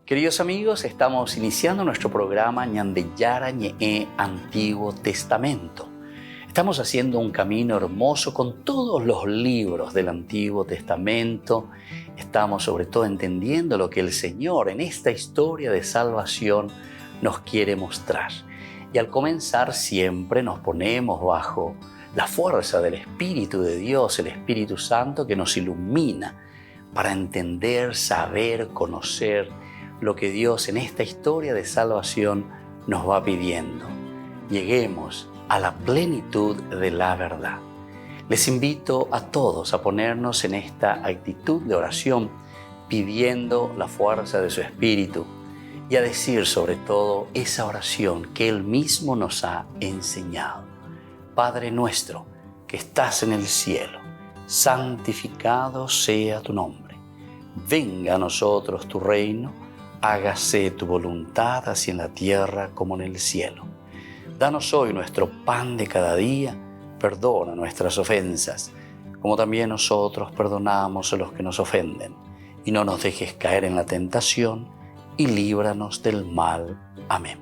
Queridos amigos, estamos iniciando nuestro programa Ñandeyara Ñe'e Antiguo Testamento. Estamos haciendo un camino hermoso con todos los libros del Antiguo Testamento. Estamos sobre todo entendiendo lo que el Señor en esta historia de salvación nos quiere mostrar. Y al comenzar siempre nos ponemos bajo la fuerza del Espíritu de Dios, el Espíritu Santo que nos ilumina para entender, saber, conocer lo que Dios en esta historia de salvación nos va pidiendo. Lleguemos a la plenitud de la verdad. Les invito a todos a ponernos en esta actitud de oración, pidiendo la fuerza de su Espíritu y a decir sobre todo esa oración que Él mismo nos ha enseñado. Padre nuestro que estás en el cielo, santificado sea tu nombre. Venga a nosotros tu reino, hágase tu voluntad así en la tierra como en el cielo. Danos hoy nuestro pan de cada día, perdona nuestras ofensas, como también nosotros perdonamos a los que nos ofenden. Y no nos dejes caer en la tentación, y líbranos del mal. Amén.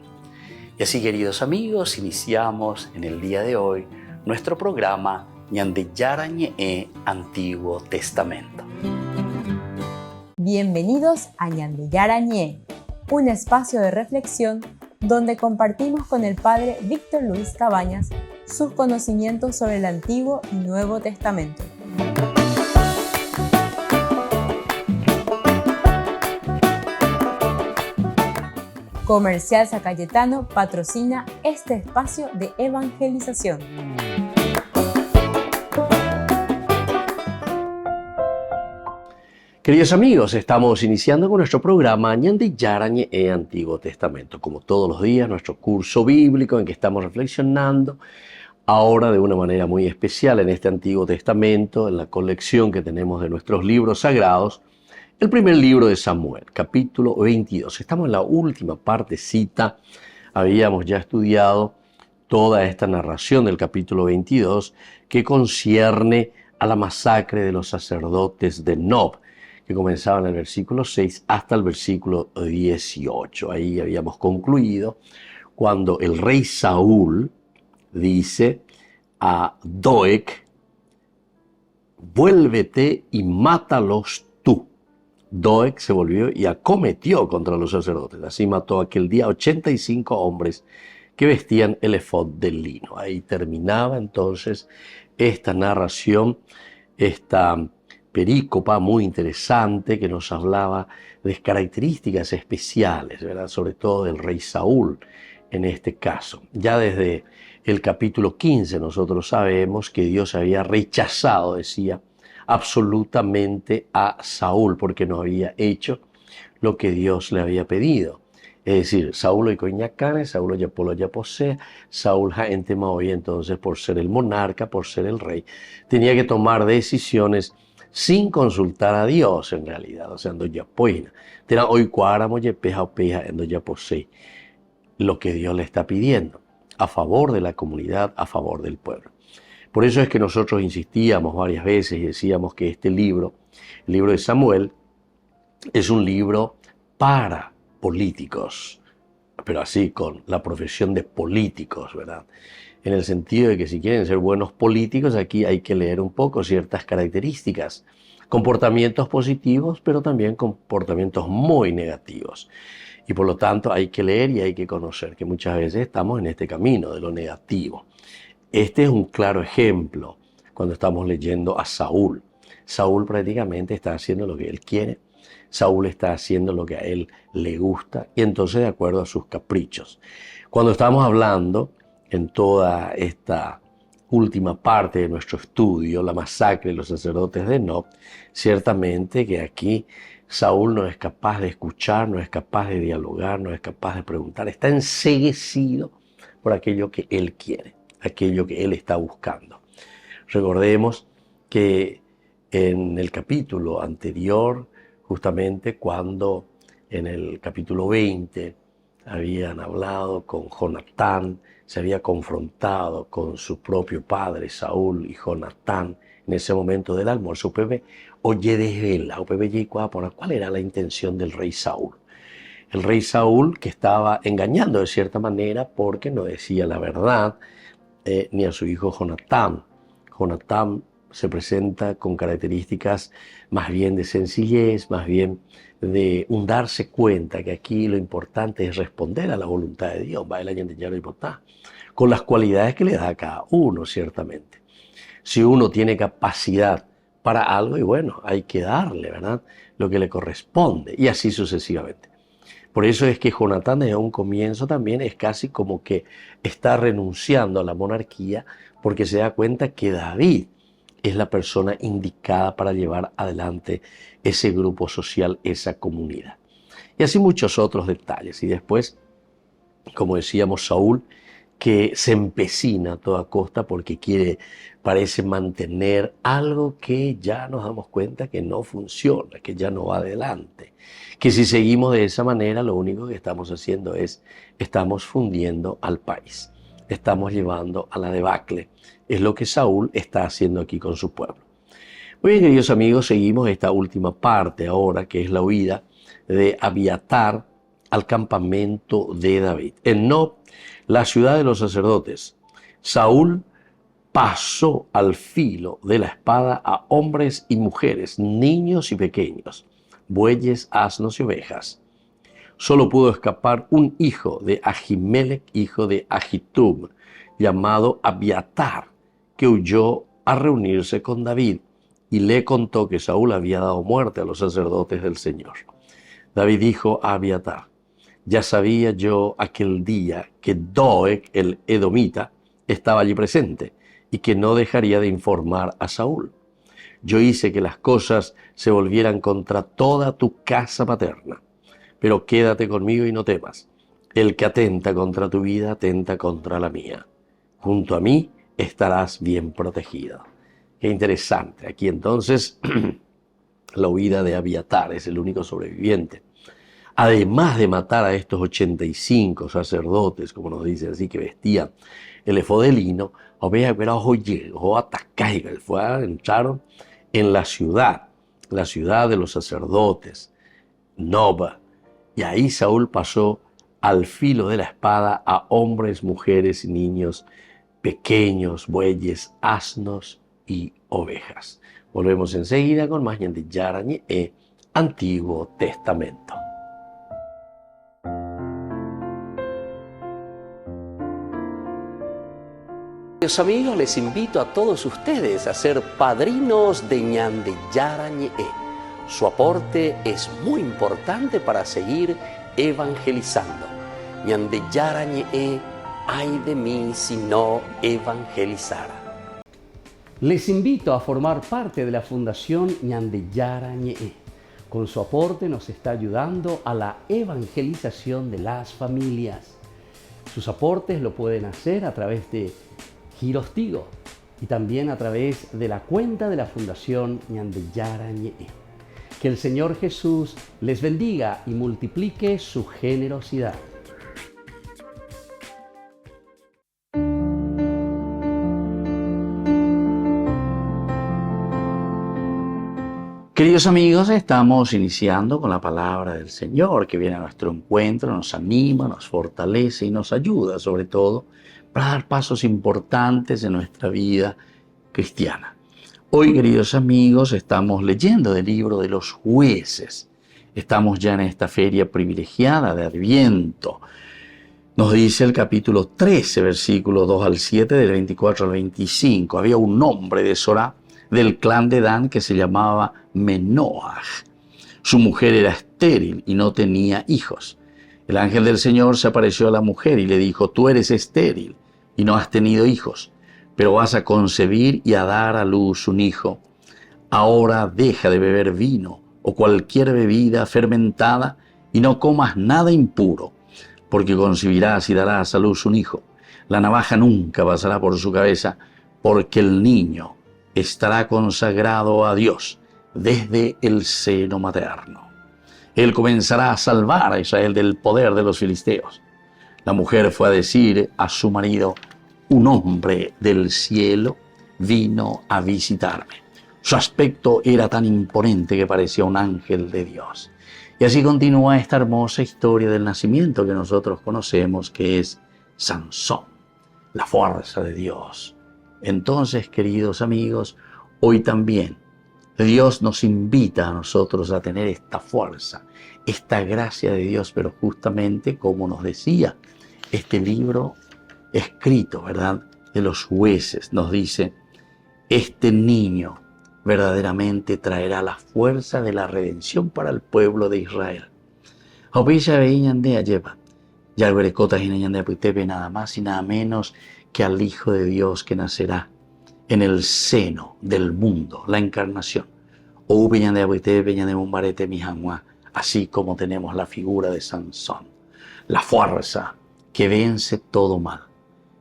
Y así, queridos amigos, iniciamos en el día de hoy nuestro programa Ñandeyara Ñe'e Antiguo Testamento. Bienvenidos a Ñandeyara Ñe'e, un espacio de reflexión donde compartimos con el Padre Víctor Luis Cabañas sus conocimientos sobre el Antiguo y Nuevo Testamento. Comercial San Cayetano patrocina este espacio de evangelización. Queridos amigos, estamos iniciando con nuestro programa Ñandeyara Ñe'e Antiguo Testamento. Como todos los días, nuestro curso bíblico en que estamos reflexionando, ahora de una manera muy especial en este Antiguo Testamento, en la colección que tenemos de nuestros libros sagrados, el primer libro de Samuel, capítulo 22. Estamos en la última partecita. Habíamos ya estudiado toda esta narración del capítulo 22 que concierne a la masacre de los sacerdotes de Nob, que comenzaba en el versículo 6 hasta el versículo 18. Ahí habíamos concluido cuando el rey Saúl dice a Doeg: vuélvete y mátalos tú. Doeg se volvió y acometió contra los sacerdotes. Así mató aquel día 85 hombres que vestían el efod de lino. Ahí terminaba entonces esta narración, esta perícopa muy interesante que nos hablaba de características especiales, ¿verdad? Sobre todo del rey Saúl en este caso. Ya desde el capítulo 15 nosotros sabemos que Dios había rechazado, decía, absolutamente a Saúl porque no había hecho lo que Dios le había pedido. Es decir, Saúl y Coñacane, Saúl ya polo ya posee, Saúl ja entema hoy entonces por ser el monarca, por ser el rey, tenía que tomar decisiones sin consultar a Dios en realidad, o sea, ando ya poina. Tena hoy cuáramo ya peja o peja ando ya posee lo que Dios le está pidiendo, a favor de la comunidad, a favor del pueblo. Por eso es que nosotros insistíamos varias veces y decíamos que este libro, el libro de Samuel, es un libro para políticos, pero así con la profesión de políticos, ¿verdad? En el sentido de que si quieren ser buenos políticos, aquí hay que leer un poco ciertas características, comportamientos positivos, pero también comportamientos muy negativos. Y por lo tanto hay que leer y hay que conocer que muchas veces estamos en este camino de lo negativo. Este es un claro ejemplo cuando estamos leyendo a Saúl. Saúl prácticamente está haciendo lo que él quiere. Saúl está haciendo lo que a él le gusta y entonces de acuerdo a sus caprichos. Cuando estamos hablando en toda esta última parte de nuestro estudio, la masacre de los sacerdotes de Nob, ciertamente que aquí Saúl no es capaz de escuchar, no es capaz de dialogar, no es capaz de preguntar, está enceguecido por aquello que él quiere, aquello que él está buscando. Recordemos que en el capítulo anterior, justamente cuando en el capítulo 20 habían hablado con Jonatán, se había confrontado con su propio padre Saúl y Jonatán en ese momento del almuerzo, oye desvela, ¿cuál era la intención del rey Saúl? El rey Saúl, que estaba engañando de cierta manera porque no decía la verdad, ni a su hijo Jonatán. Jonatán se presenta con características más bien de sencillez, más bien de un darse cuenta que aquí lo importante es responder a la voluntad de Dios, con las cualidades que le da a cada uno, ciertamente. Si uno tiene capacidad para algo, y bueno, hay que darle, ¿verdad?, lo que le corresponde, y así sucesivamente. Por eso es que Jonatán desde un comienzo también es casi como que está renunciando a la monarquía porque se da cuenta que David es la persona indicada para llevar adelante ese grupo social, esa comunidad. Y así muchos otros detalles. Y después, como decíamos, Saúl, que se empecina a toda costa porque parece mantener algo que ya nos damos cuenta que no funciona, que ya no va adelante. Que si seguimos de esa manera, lo único que estamos haciendo estamos fundiendo al país. Estamos llevando a la debacle. Es lo que Saúl está haciendo aquí con su pueblo. Muy bien, queridos amigos, seguimos esta última parte ahora, que es la huida de Abiatar al campamento de David. En Nob, la ciudad de los sacerdotes, Saúl pasó al filo de la espada a hombres y mujeres, niños y pequeños, bueyes, asnos y ovejas. Solo pudo escapar un hijo de Ahimelech, hijo de Ahitub, llamado Abiatar, que huyó a reunirse con David y le contó que Saúl había dado muerte a los sacerdotes del Señor. David dijo a Abiatar: ya sabía yo aquel día que Doeg, el edomita, estaba allí presente y que no dejaría de informar a Saúl. Yo hice que las cosas se volvieran contra toda tu casa paterna. Pero quédate conmigo y no temas. El que atenta contra tu vida, atenta contra la mía. Junto a mí estarás bien protegido. Qué interesante. Aquí entonces la huida de Abiatar es el único sobreviviente. Además de matar a estos 85 sacerdotes, como nos dicen así, que vestían el efod de lino, entraron en la ciudad de los sacerdotes, Nob, y ahí Saúl pasó al filo de la espada a hombres, mujeres y niños, pequeños, bueyes, asnos y ovejas. Volvemos enseguida con más Ñan de Yara Ñe'e, Antiguo Testamento. Queridos amigos, les invito a todos ustedes a ser padrinos de Ñan de Yara Ñe'e. Su aporte es muy importante para seguir evangelizando. Ñan de Yara Ñe'e, ay de mí si no evangelizara. Les invito a formar parte de la Fundación Ñan de Yara Ñe'e. Con su aporte nos está ayudando a la evangelización de las familias. Sus aportes lo pueden hacer a través de Giros Tigo y también a través de la cuenta de la Fundación Ñan de Yara Ñe'e. Que el Señor Jesús les bendiga y multiplique su generosidad. Queridos amigos, estamos iniciando con la palabra del Señor que viene a nuestro encuentro, nos anima, nos fortalece y nos ayuda sobre todo para dar pasos importantes en nuestra vida cristiana. Hoy, queridos amigos, estamos leyendo el libro de los jueces. Estamos ya en esta feria privilegiada de Adviento. Nos dice el capítulo 13, versículos 2 al 7, del 24 al 25. Había un hombre de Sorá, del clan de Dan, que se llamaba Menoaj. Su mujer era estéril y no tenía hijos. El ángel del Señor se apareció a la mujer y le dijo: tú eres estéril y no has tenido hijos, pero vas a concebir y a dar a luz un hijo. Ahora deja de beber vino o cualquier bebida fermentada y no comas nada impuro, porque concebirás y darás a luz un hijo. La navaja nunca pasará por su cabeza, porque el niño estará consagrado a Dios desde el seno materno. Él comenzará a salvar a Israel del poder de los filisteos. La mujer fue a decir a su marido: un hombre del cielo vino a visitarme. Su aspecto era tan imponente que parecía un ángel de Dios. Y así continúa esta hermosa historia del nacimiento que nosotros conocemos, que es Sansón, la fuerza de Dios. Entonces, queridos amigos, hoy también Dios nos invita a nosotros a tener esta fuerza, esta gracia de Dios, pero justamente como nos decía este libro escrito, ¿verdad?, de los jueces, nos dice, este niño verdaderamente traerá la fuerza de la redención para el pueblo de Israel. Nada más y nada menos que al Hijo de Dios que nacerá en el seno del mundo, la encarnación. Así como tenemos la figura de Sansón, la fuerza que vence todo mal.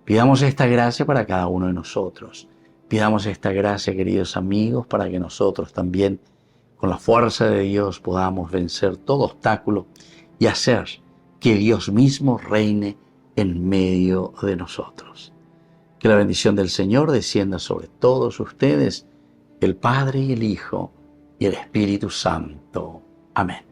Pidamos esta gracia para cada uno de nosotros. Pidamos esta gracia, queridos amigos, para que nosotros también, con la fuerza de Dios, podamos vencer todo obstáculo y hacer que Dios mismo reine en medio de nosotros. Que la bendición del Señor descienda sobre todos ustedes, el Padre y el Hijo y el Espíritu Santo. Amén.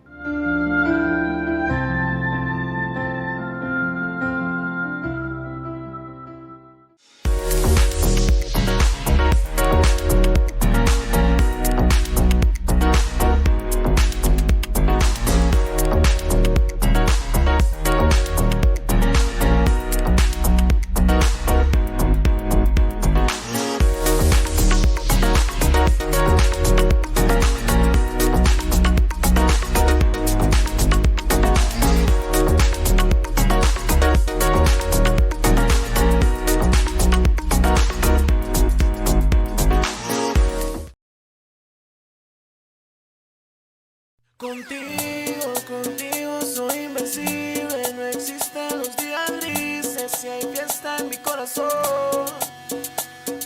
Contigo soy invencible, no existen los días grises, si hay fiesta en mi corazón.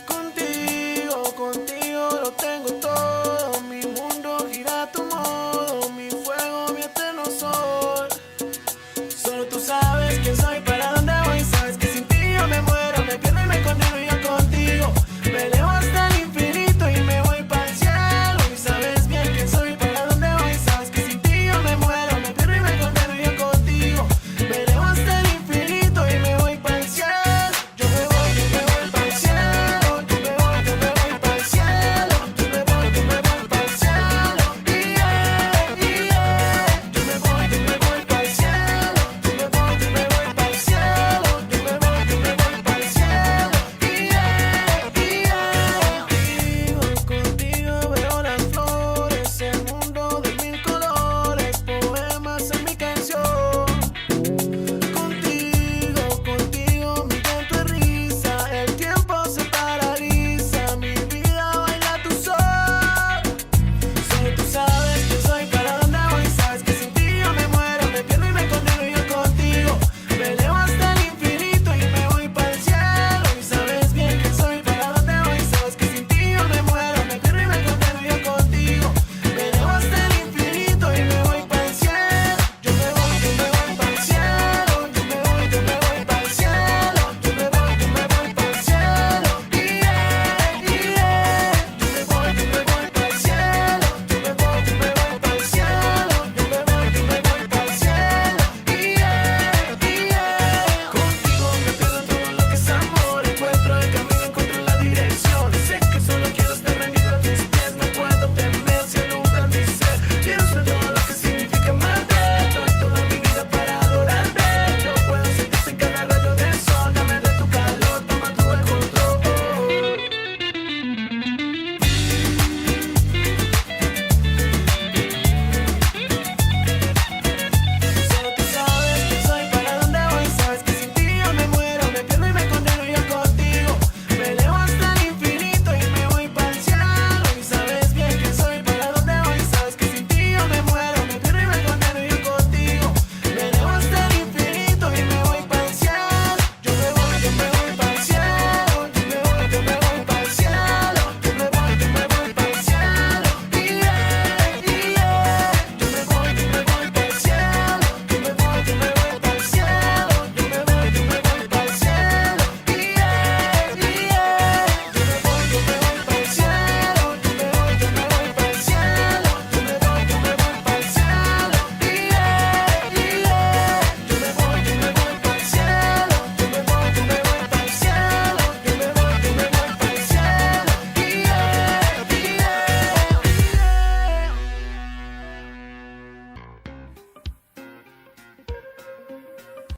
Contigo lo tengo todo, mi mundo gira a tu modo, mi fuego, mi eterno sol. Solo tú sabes quién soy, para dónde voy, sabes que sin ti yo me muero, me pierdo y me condeno y yo contigo. Me elevo hasta el infinito y me voy para el cielo, y sabes bien quién soy, para dónde voy, sabes que sin ti yo me muero, me pierdo y me condeno y yo contigo. Me elevo hasta el infinito y me voy para el cielo, yo me voy para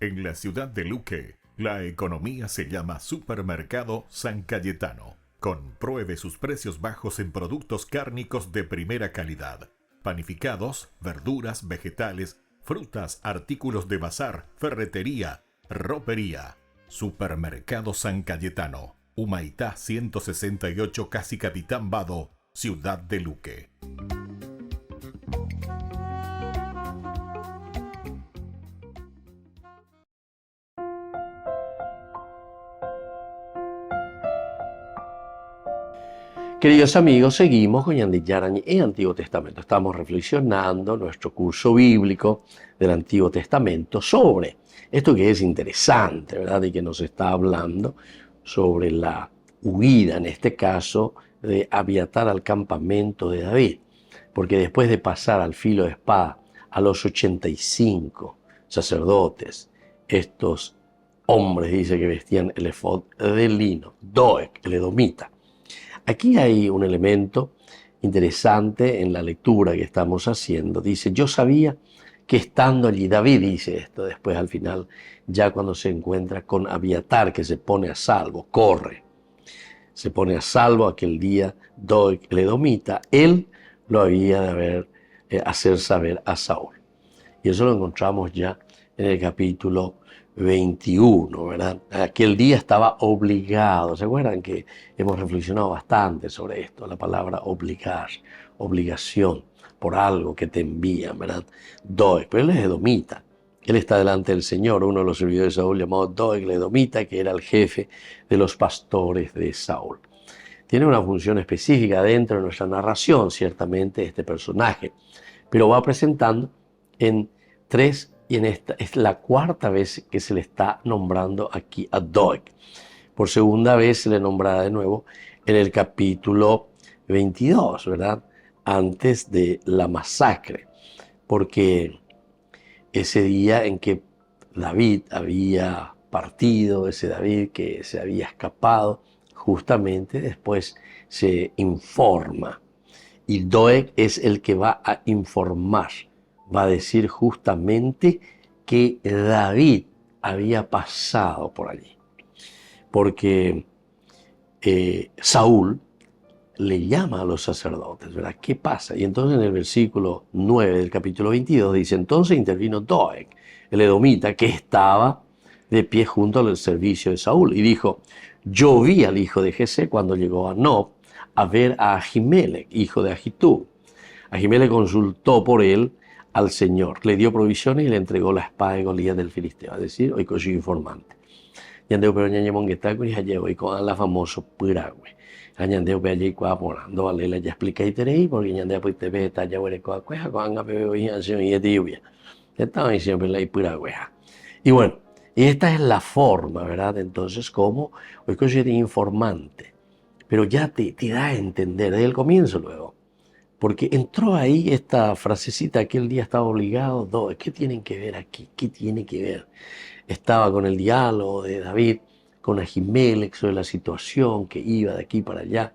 En la ciudad de Luque, la economía se llama Supermercado San Cayetano. Compruebe sus precios bajos en productos cárnicos de primera calidad. Panificados, verduras, vegetales, frutas, artículos de bazar, ferretería, ropería. Supermercado San Cayetano, Humaitá 168, Casi Capitán Vado, ciudad de Luque. Queridos amigos, seguimos con Ñandillarañe en Antiguo Testamento. Estamos reflexionando nuestro curso bíblico del Antiguo Testamento sobre esto que es interesante, ¿verdad? Y que nos está hablando sobre la huida, en este caso, de Abiatar al campamento de David. Porque después de pasar al filo de espada a los 85 sacerdotes, estos hombres, dice que vestían el efod de lino, Doeg, el edomita. Aquí hay un elemento interesante en la lectura que estamos haciendo. Dice, yo sabía que estando allí, David dice esto después al final, ya cuando se encuentra con Abiatar, que se pone a salvo, corre. Se pone a salvo aquel día, Doeg, el edomita, él lo había de hacer saber a Saúl. Y eso lo encontramos ya en el capítulo 21, ¿verdad? Aquel día estaba obligado. ¿Se acuerdan que hemos reflexionado bastante sobre esto? La palabra obligar, obligación por algo que te envían, ¿verdad? Doeg, pero él es edomita. Él está delante del Señor, uno de los servidores de Saúl llamado Doeg, el edomita, que era el jefe de los pastores de Saúl. Tiene una función específica dentro de nuestra narración, ciertamente, este personaje, pero va presentando en tres. Y en esta es la cuarta vez que se le está nombrando aquí a Doeg. Por segunda vez se le nombrará de nuevo en el capítulo 22, ¿verdad? Antes de la masacre. Porque ese día en que David había partido, ese David que se había escapado, justamente después se informa. Y Doeg es el que va a informar. Va a decir justamente que David había pasado por allí. Porque Saúl le llama a los sacerdotes, ¿verdad? ¿Qué pasa? Y entonces en el versículo 9 del capítulo 22 dice, entonces intervino Doeg, el edomita, que estaba de pie junto al servicio de Saúl, y dijo, yo vi al hijo de Jesé cuando llegó a Nob a ver a Ahimelech, hijo de Ahitub. Ahimelech consultó por él al Señor, le dio provisiones y le entregó la espada de Goliat del Filisteo, es decir, hoy con su informante. Yandeu pero ñañemon que taco y hallevo y con la famoso piragüe. Añandeu pe allí cua ponando valela ya explica y terei porque ñandeu pues te ve talla huele coa cueja con anga pe y ansia y de lluvia. Estaba ahí siempre la piragüeja. Y bueno, y esta es la forma, ¿verdad? Entonces, como hoy con su informante, pero ya te da a entender desde el comienzo luego. Porque entró ahí esta frasecita, aquel día estaba obligado, ¿qué tienen que ver aquí? ¿Qué tiene que ver? Estaba con el diálogo de David, con Ahimelech sobre la situación que iba de aquí para allá.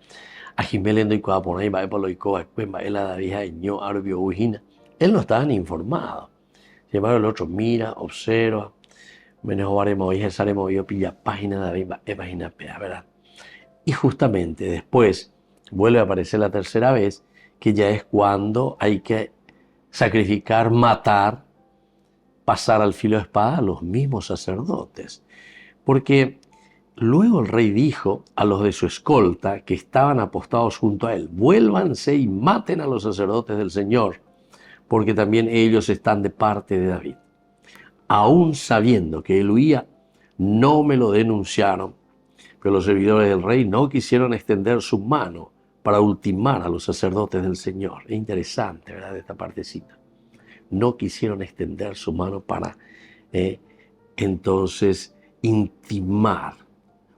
Ahimelech no iba a poner, va a poner la David año arbio ujina. Él no estaba ni informado. Sin embargo, el otro mira, observa, menos haremos y haremos yo pilla página de David, página pea, ¿verdad? Y justamente después vuelve a aparecer la tercera vez, que ya es cuando hay que sacrificar, matar, pasar al filo de espada a los mismos sacerdotes. Porque luego el rey dijo a los de su escolta que estaban apostados junto a él, vuélvanse y maten a los sacerdotes del Señor, porque también ellos están de parte de David. Aún sabiendo que él huía, no me lo denunciaron, pero los servidores del rey no quisieron extender su mano para ultimar a los sacerdotes del Señor. Es interesante, ¿verdad?, esta partecita. No quisieron extender su mano para entonces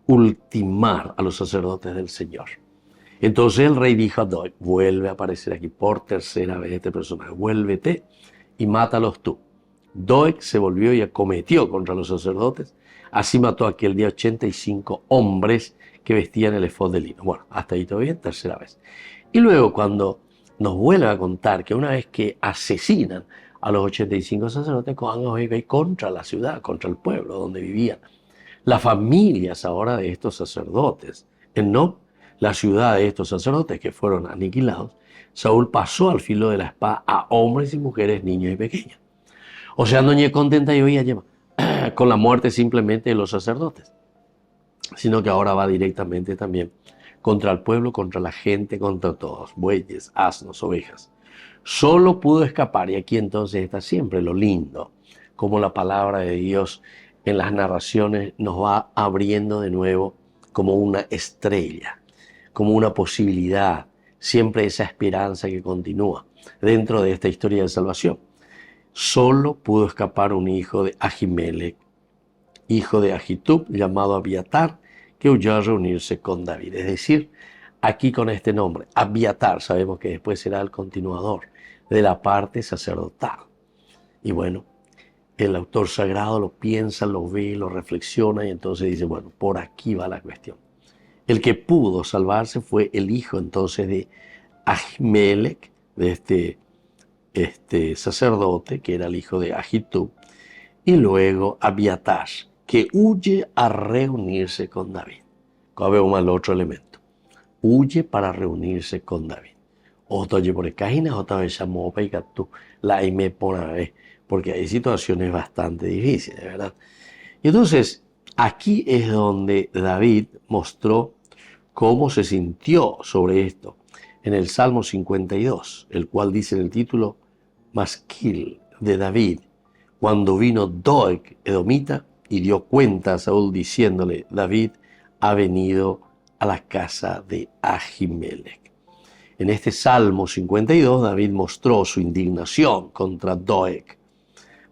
ultimar a los sacerdotes del Señor. Entonces el rey dijo a Doeg, vuelve a aparecer aquí por tercera vez este personaje, vuélvete y mátalos tú. Doeg se volvió y acometió contra los sacerdotes, así mató aquel día 85 hombres que vestían el efod de lino. Bueno, hasta ahí todo bien, tercera vez. Y luego cuando nos vuelve a contar que una vez que asesinan a los 85 sacerdotes contra la ciudad, contra el pueblo donde vivían. Las familias ahora de estos sacerdotes, en Nob, la ciudad de estos sacerdotes que fueron aniquilados, Saúl pasó al filo de la espada a hombres y mujeres, niños y pequeños. O sea, no ñe contenta y hoy lleva con la muerte simplemente de los sacerdotes, sino que ahora va directamente también contra el pueblo, contra la gente, contra todos, bueyes, asnos, ovejas. Solo pudo escapar, y aquí entonces está siempre lo lindo, como la palabra de Dios en las narraciones nos va abriendo de nuevo como una estrella, como una posibilidad, siempre esa esperanza que continúa dentro de esta historia de salvación. Solo pudo escapar un hijo de Ahimelech, hijo de Ahitub, llamado Abiatar, que huyó a reunirse con David. Es decir, aquí con este nombre, Abiatar, sabemos que después será el continuador de la parte sacerdotal. Y bueno, el autor sagrado lo piensa, lo ve, lo reflexiona y entonces dice, bueno, por aquí va la cuestión. El que pudo salvarse fue el hijo entonces de Ahimelech, de este sacerdote, que era el hijo de Ahitub, y luego Abiatar, que huye a reunirse con David. Acá vemos el otro elemento. Huye para reunirse con David. Otra por el cajina, otra vez llamó para tú la me por una vez, porque hay situaciones bastante difíciles, ¿verdad? Y entonces, aquí es donde David mostró cómo se sintió sobre esto en el Salmo 52, el cual dice en el título, Masquil de David, cuando vino Doeg, edomita, y dio cuenta a Saúl diciéndole, David ha venido a la casa de Ahimelech. En este Salmo 52, David mostró su indignación contra Doeg.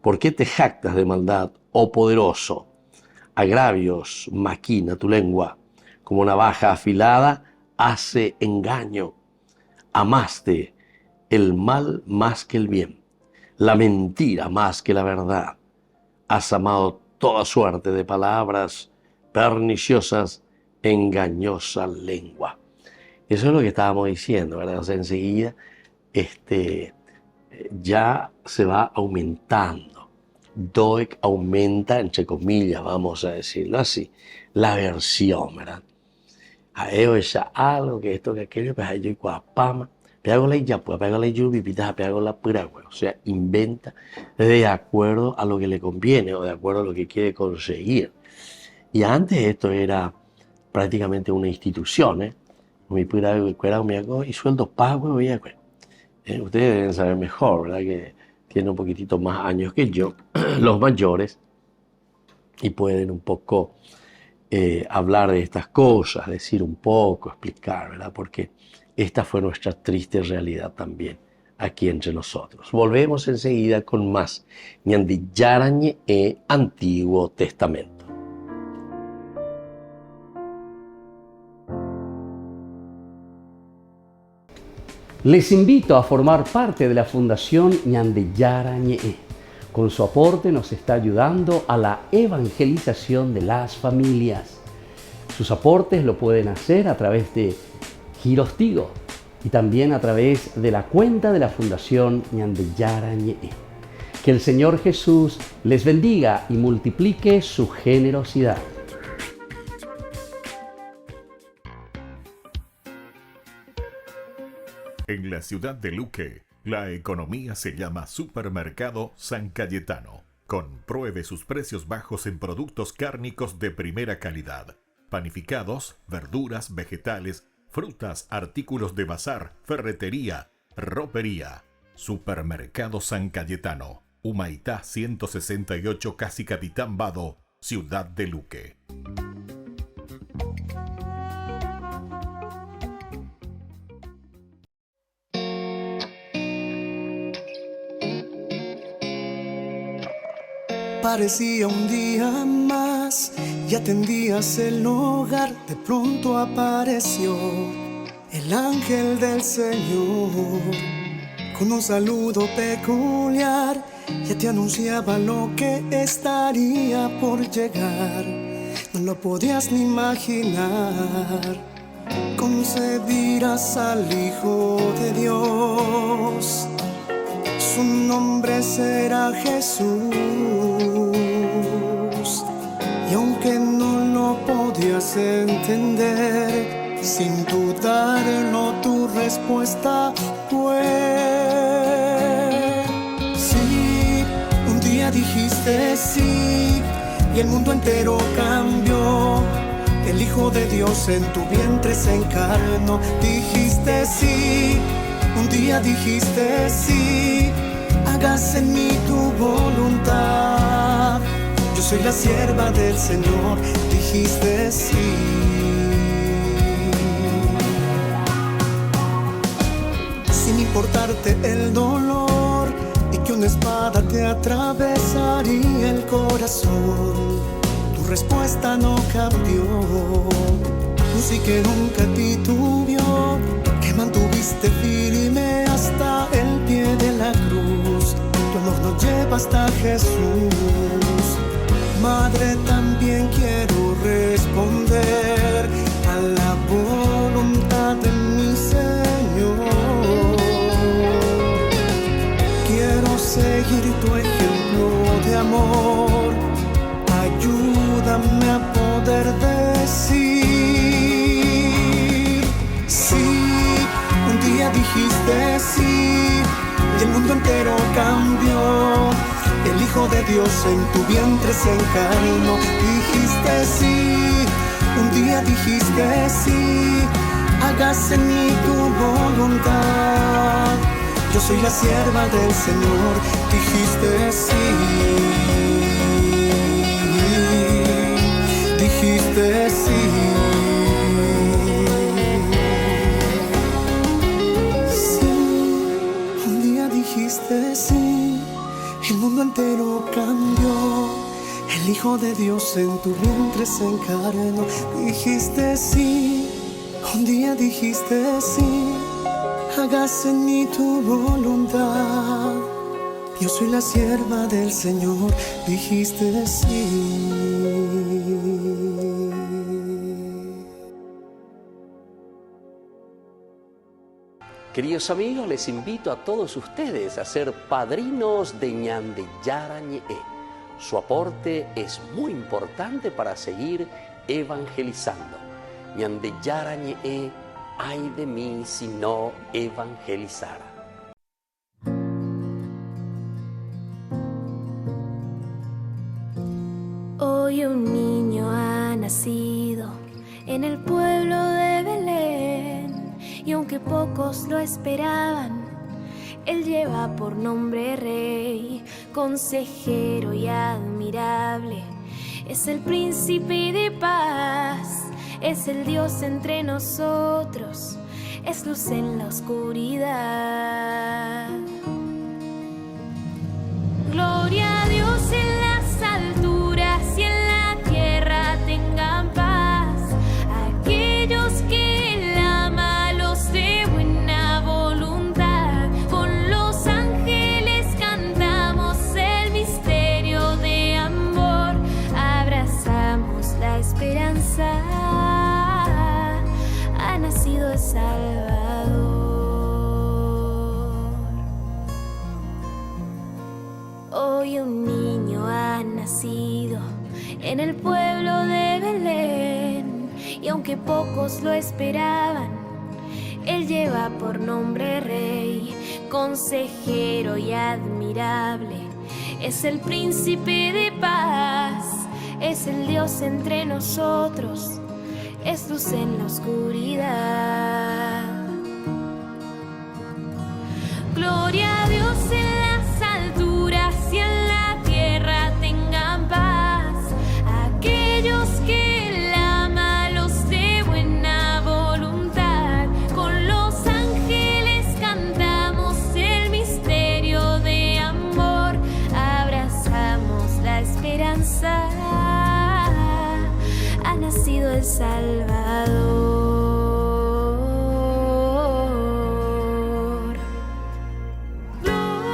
¿Por qué te jactas de maldad, oh poderoso? Agravios maquina tu lengua, como navaja afilada hace engaño. Amaste el mal más que el bien, la mentira más que la verdad. Has amado toda suerte de palabras perniciosas, engañosa lengua. Eso es lo que estábamos diciendo, ¿verdad? O sea, enseguida ya se va aumentando. Doeg aumenta, entre comillas, vamos a decirlo así, la versión, ¿verdad? A ellos ya algo, que esto, que aquello, pues yo y cuapama, pego la ya, pues pego la yubi, pitas, pego la piragua. O sea, inventa de acuerdo a lo que le conviene o de acuerdo a lo que quiere conseguir. Y antes esto era prácticamente una institución, ¿eh? Mi piragua, me hago y sueldo pago, ustedes deben saber mejor, ¿verdad? Que tienen un poquitito más años que yo, los mayores, y pueden un poco hablar de estas cosas, decir un poco, explicar, ¿verdad? Porque esta fue nuestra triste realidad también aquí entre nosotros. Volvemos enseguida con más Ñandillarañe Antiguo Testamento. Les invito a formar parte de la Fundación Ñandillarañe. Con su aporte nos está ayudando a la evangelización de las familias. Sus aportes lo pueden hacer a través de Giros Tigo y también a través de la cuenta de la Fundación Ñandillarañe. Que el Señor Jesús les bendiga y multiplique su generosidad. En la ciudad de Luque, la economía se llama Supermercado San Cayetano. Compruebe sus precios bajos en productos cárnicos de primera calidad. Panificados, verduras, vegetales, frutas, artículos de bazar, ferretería, ropería. Supermercado San Cayetano. Humaitá 168, Casi Capitán Vado, ciudad de Luque. Parecía un día más y atendías el hogar. De pronto apareció el ángel del Señor con un saludo peculiar. Ya te anunciaba lo que estaría por llegar. No lo podías ni imaginar. Concebirás al Hijo de Dios. su nombre será Jesús. Y aunque no lo podías entender, sin dudarlo tu respuesta fue sí. Un día dijiste sí y el mundo entero cambió. El Hijo de Dios en tu vientre se encarnó. Dijiste sí, un día dijiste sí, hágase en mí tu voluntad. Yo soy la sierva del Señor, dijiste sí. Sin importarte el dolor y que una espada te atravesaría el corazón, tu respuesta no cambió. Luz y que nunca titubeó, que mantuviste firme hasta el pie de la cruz. Tu amor nos lleva hasta Jesús. Madre, también quiero responder a la voluntad de mi Señor. Quiero seguir tu ejemplo de amor. Ayúdame a poder decir sí. Un día dijiste sí y el mundo entero cambió. El Hijo de Dios en tu vientre se encarnó. Dijiste sí, un día dijiste sí, hágase en mí tu voluntad. Yo soy la sierva del Señor, dijiste sí. Dijiste sí. Sí, un día dijiste sí, el mundo entero cambió. El Hijo de Dios en tu vientre se encarnó. Dijiste sí, un día dijiste sí, hágase en mí tu voluntad. Yo soy la sierva del Señor, dijiste sí. Queridos amigos, les invito a todos ustedes a ser padrinos de Ñandeyara Ñe'e. Su aporte es muy importante para seguir evangelizando. Ñandeyara Ñe'e, ay de mí si no evangelizara. Hoy un niño ha nacido en el pueblo de Belén, y aunque pocos lo esperaban, él lleva por nombre Rey, consejero y admirable. Es el príncipe de paz, es el Dios entre nosotros, es luz en la oscuridad. Gloria a Dios en las alturas y en la tierra tengan paz. Aquellos que Él ama, los de buena voluntad. Con los ángeles cantamos el misterio de amor. Abrazamos la esperanza. Ha nacido el Salvador. Hoy un niño ha nacido en el pueblo de Belén, y aunque pocos lo esperaban, él lleva por nombre Rey, consejero y admirable. Es el príncipe de paz, es el Dios entre nosotros, es luz en la oscuridad. Gloria a Dios en las alturas y en la tierra tengan paz. Aquellos que Él ama, los de buena voluntad. Con los ángeles cantamos el misterio de amor. Abrazamos la esperanza. Ha nacido el Salvador. Gloria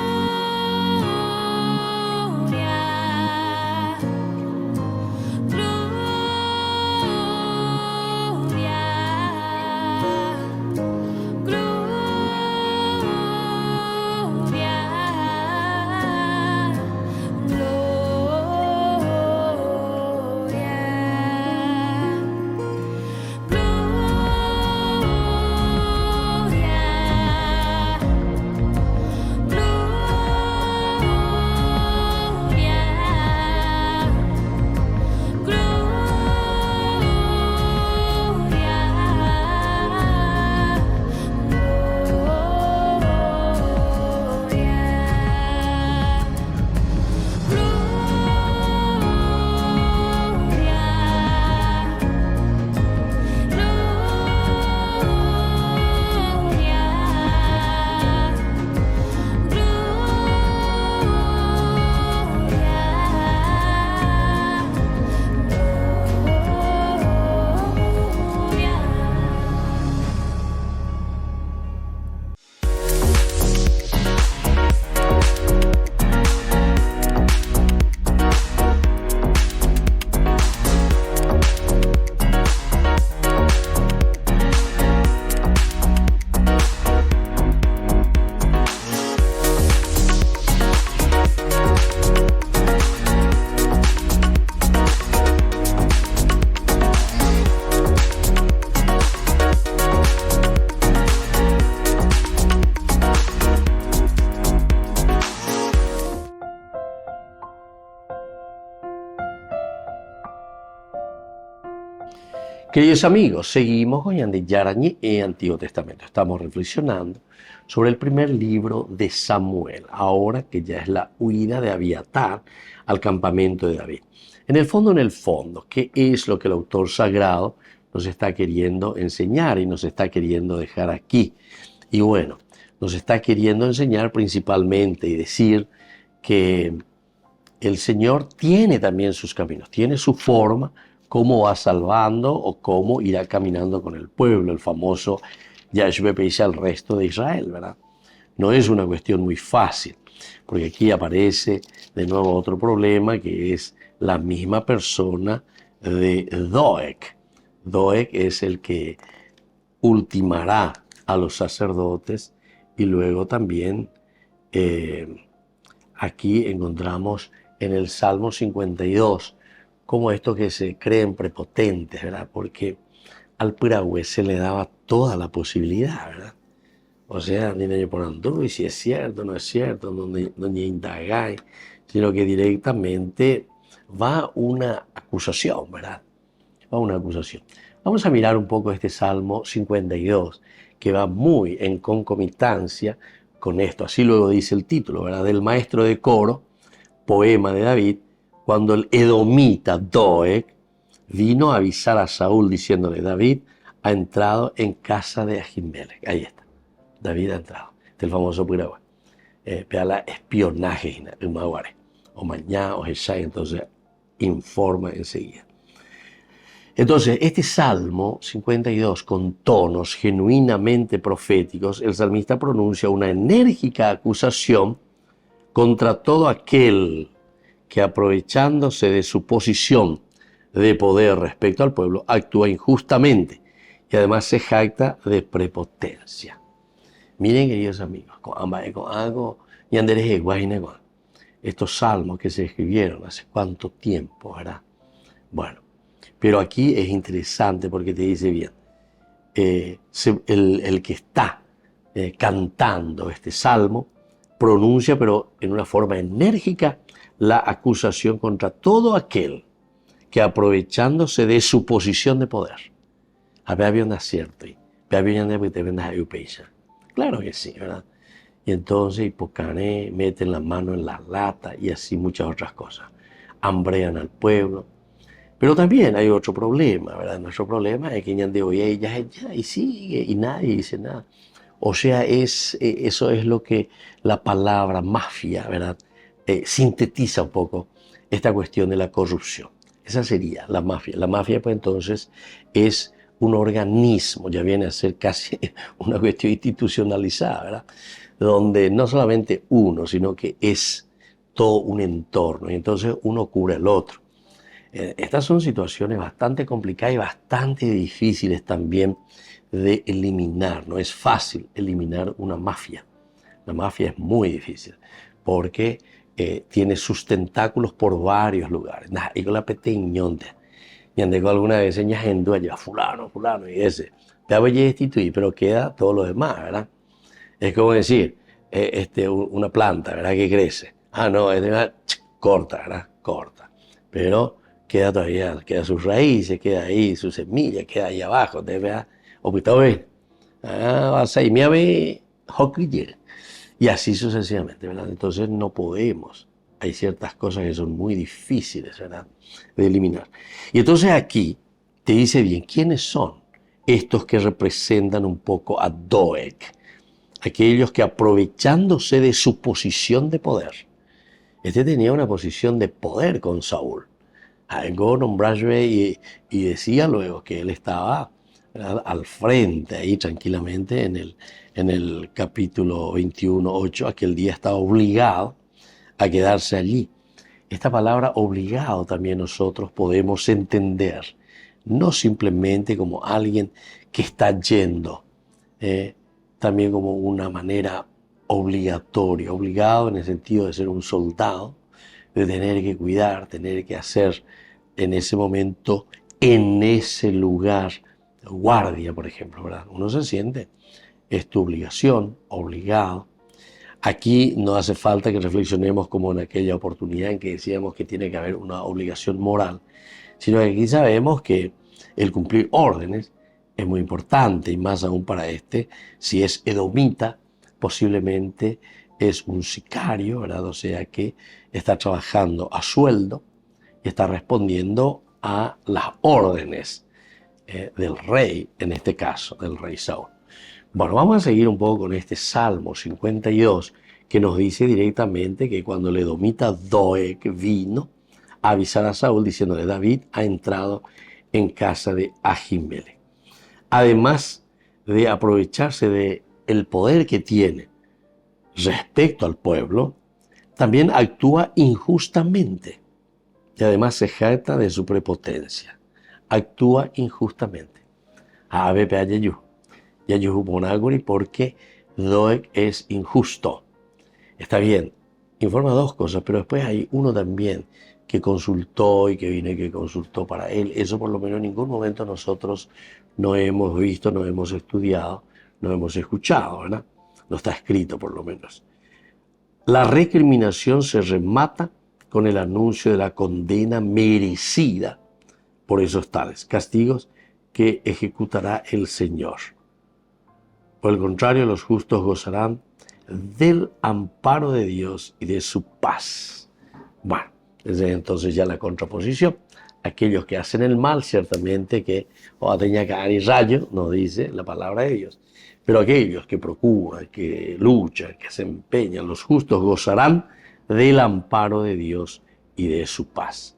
Queridos amigos, seguimos con Ñande Yarañe en Antiguo Testamento. Estamos reflexionando sobre el primer libro de Samuel, ahora que ya es la huida de Abiatar al campamento de David. En el fondo, ¿qué es lo que el autor sagrado nos está queriendo enseñar y nos está queriendo dejar aquí? Y bueno, nos está queriendo enseñar principalmente y decir que el Señor tiene también sus caminos, tiene su forma, cómo va salvando o cómo irá caminando con el pueblo, el famoso Yahshua Peisha al resto de Israel, ¿verdad? No es una cuestión muy fácil, porque aquí aparece de nuevo otro problema que es la misma persona de Doeg. Doeg es el que ultimará a los sacerdotes y luego también aquí encontramos en el Salmo 52 como estos que se creen prepotentes, ¿verdad? Porque al piragüe se le daba toda la posibilidad, ¿verdad? O sea, ni nadie por y si es cierto, no es cierto, no ni indagáis, sino que directamente va una acusación, ¿verdad? Va una acusación. Vamos a mirar un poco este Salmo 52, que va muy en concomitancia con esto. Así luego dice el título, ¿verdad? Del maestro de coro, poema de David, cuando el edomita Doeg vino a avisar a Saúl diciéndole: David ha entrado en casa de Ahimelech. Ahí está, David ha entrado. Este es el famoso piragüe. Peala espionaje en Maguare. O mañana o Heshai, entonces informa enseguida. Entonces, este Salmo 52, con tonos genuinamente proféticos, el salmista pronuncia una enérgica acusación contra todo aquel que, aprovechándose de su posición de poder respecto al pueblo, actúa injustamente y además se jacta de prepotencia. Miren, queridos amigos, estos salmos que se escribieron hace cuánto tiempo, ¿verdad? Bueno, pero aquí es interesante porque te dice bien, el que está cantando este salmo pronuncia, pero en una forma enérgica, la acusación contra todo aquel que, aprovechándose de su posición de poder, había un acierto, claro que sí, ¿verdad? Y entonces Hipocane meten la mano en la lata y así muchas otras cosas, hambrean al pueblo. Pero también hay otro problema, ¿verdad? Nuestro problema es que Ñande oye ella y sigue y nadie dice nada. O sea, eso es lo que la palabra mafia, ¿verdad? Sintetiza un poco esta cuestión de la corrupción. Esa sería la mafia. La mafia, pues entonces, es un organismo, ya viene a ser casi una cuestión institucionalizada, ¿verdad? Donde no solamente uno, sino que es todo un entorno, y entonces uno cubre al otro. Estas son situaciones bastante complicadas y bastante difíciles también de eliminar. No es fácil eliminar una mafia. La mafia es muy difícil porque tiene sus tentáculos por varios lugares. Y con la peteñonte. Y andé alguna vez en Yajendúa, lleva fulano, y ese. Te voy a destituir, pero queda todo lo demás, ¿verdad? Es como decir, una planta, ¿verdad? Que crece. No, corta, ¿verdad? Corta. Pero queda todavía, queda sus raíces, queda ahí sus semillas, queda ahí abajo, ¿verdad? O que está bien. Vas a ir, mira, ve, y así sucesivamente, ¿verdad? Entonces no podemos. Hay ciertas cosas que son muy difíciles, ¿verdad?, de eliminar. Y entonces aquí te dice bien, ¿quiénes son estos que representan un poco a Doeg? Aquellos que, aprovechándose de su posición de poder, tenía una posición de poder con Saúl. Algo nombrarle y decía luego que él estaba, ¿verdad?, al frente ahí tranquilamente en el capítulo 21:8, aquel día estaba obligado a quedarse allí. Esta palabra obligado también nosotros podemos entender, no simplemente como alguien que está yendo, también como una manera obligatoria, obligado en el sentido de ser un soldado, de tener que cuidar, tener que hacer en ese momento, en ese lugar, guardia, por ejemplo, ¿verdad? Uno se siente, es tu obligación, obligado. Aquí no hace falta que reflexionemos como en aquella oportunidad en que decíamos que tiene que haber una obligación moral, sino que aquí sabemos que el cumplir órdenes es muy importante, y más aún para este, si es edomita, posiblemente es un sicario, ¿verdad? O sea que está trabajando a sueldo y está respondiendo a las órdenes del rey, en este caso, del rey Saúl. Bueno, vamos a seguir un poco con este Salmo 52, que nos dice directamente que cuando el edomita Doeg vino a avisar a Saúl diciéndole: David ha entrado en casa de Ahimelech. Además de aprovecharse del poder que tiene respecto al pueblo, también actúa injustamente y además se jacta de su prepotencia. Actúa injustamente. A vepe ayeyu. Yayu monaguri, porque Doeg es injusto. Está bien, informa dos cosas, pero después hay uno también que consultó y que vino y que consultó para él. Eso por lo menos en ningún momento nosotros no hemos visto, no hemos estudiado, no hemos escuchado, ¿verdad? No está escrito por lo menos. La recriminación se remata con el anuncio de la condena merecida por esos tales castigos que ejecutará el Señor. Por el contrario, los justos gozarán del amparo de Dios y de su paz. Bueno, desde entonces ya la contraposición. Aquellos que hacen el mal, ciertamente que tenía caer y rayo, nos dice la palabra de Dios. Pero aquellos que procuran, que luchan, que se empeñan, los justos gozarán del amparo de Dios y de su paz.